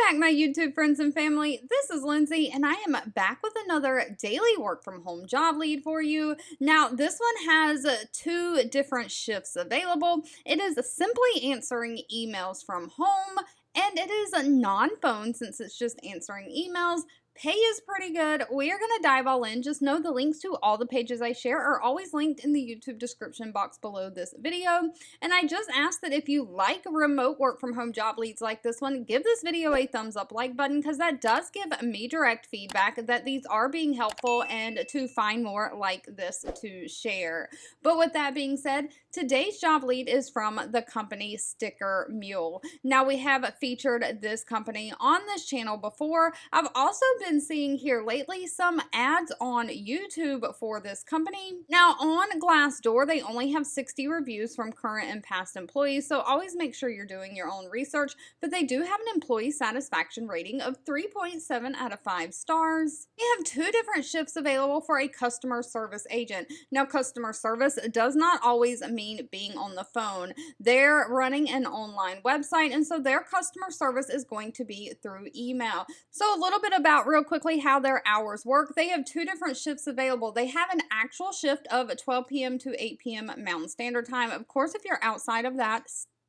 back, my YouTube friends and family. This is Lindsay, and I am back with another daily work from home job lead for you. Now, this one has two different shifts available. It is simply answering emails from home, and it is a non-phone since it's just answering emails. Pay is pretty good. We are going to dive all in. Just know the links to all the pages I share are always linked in the YouTube description box below this video. And I just ask that if you like remote work from home job leads like this one, give this video a thumbs up like button because that does give me direct feedback that these are being helpful and to find more like this to share. But with that being said, today's job lead is from the company Sticker Mule. Now, we have featured this company on this channel before. I've also been seeing here lately some ads on YouTube for this company. Now, on Glassdoor, they only have 60 reviews from current and past employees, so always make sure you're doing your own research, but they do have an employee satisfaction rating of 3.7 out of 5 stars. They have two different shifts available for a customer service agent. Now, customer service does not always mean being on the phone. They're running an online website, and so their customer service is going to be through email. So a little bit about real quickly how their hours work. They have two different shifts available. They have an actual shift of 12 p.m. to 8 p.m. Mountain Standard Time. Of course, if you're outside of that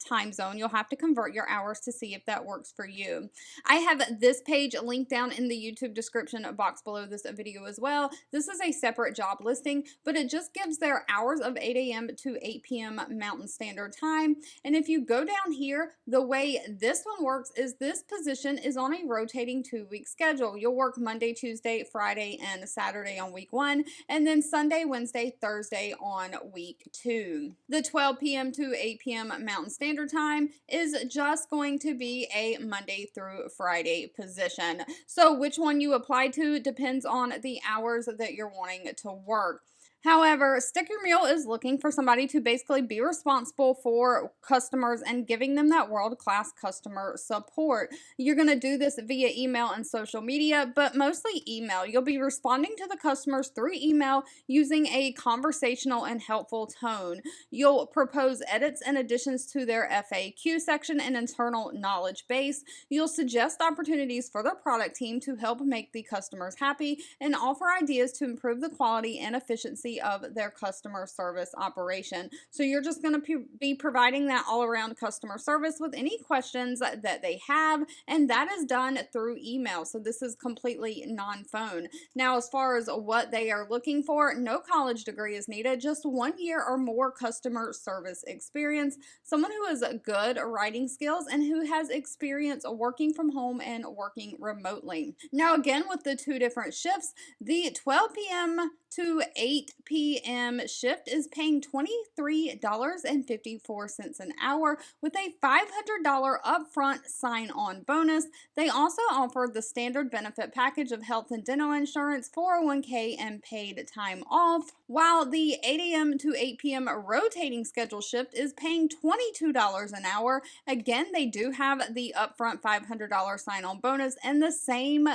time zone, you'll have to convert your hours to see if that works for you. I have this page linked down in the YouTube description box below this video as well. This is a separate job listing, but it just gives their hours of 8 a.m. to 8 p.m. Mountain Standard Time. And if you go down here, the way this one works is this position is on a rotating 2-week schedule. You'll work Monday, Tuesday, Friday, and Saturday on week 1, and then Sunday, Wednesday, Thursday on week 2. The 12 p.m. to 8 p.m. Mountain Standard Time is just going to be a Monday through Friday position. So which one you apply to depends on the hours that you're wanting to work. However, Sticker Mule is looking for somebody to basically be responsible for customers and giving them that world-class customer support. You're going to do this via email and social media, but mostly email. You'll be responding to the customers through email using a conversational and helpful tone. You'll propose edits and additions to their FAQ section and internal knowledge base. You'll suggest opportunities for their product team to help make the customers happy and offer ideas to improve the quality and efficiency of their customer service operation. So you're just going to be providing that all-around customer service with any questions that they have, and that is done through email. So this is completely non-phone. Now, as far as what they are looking for, no college degree is needed, just 1 year or more customer service experience, someone who has good writing skills and who has experience working from home and working remotely. Now, again, with the two different shifts, the 12 p.m. to 8 p.m. shift is paying $23.54 an hour with a $500 upfront sign-on bonus. They also offer the standard benefit package of health and dental insurance, 401k, and paid time off, while the 8 a.m. to 8 p.m. rotating schedule shift is paying $22 an hour. Again, they do have the upfront $500 sign-on bonus and the same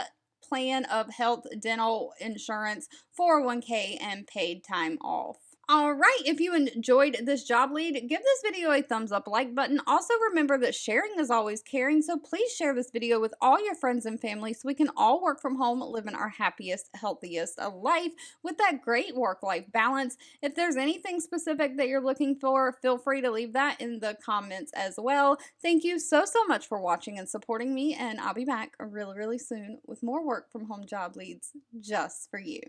plan of health, dental insurance, 401k, and paid time off. All right, if you enjoyed this job lead, give this video a thumbs up like button. Also remember that sharing is always caring, so please share this video with all your friends and family so we can all work from home, living our happiest, healthiest life with that great work-life balance. If there's anything specific that you're looking for, feel free to leave that in the comments as well. Thank you so much for watching and supporting me, and I'll be back really soon with more work from home job leads just for you.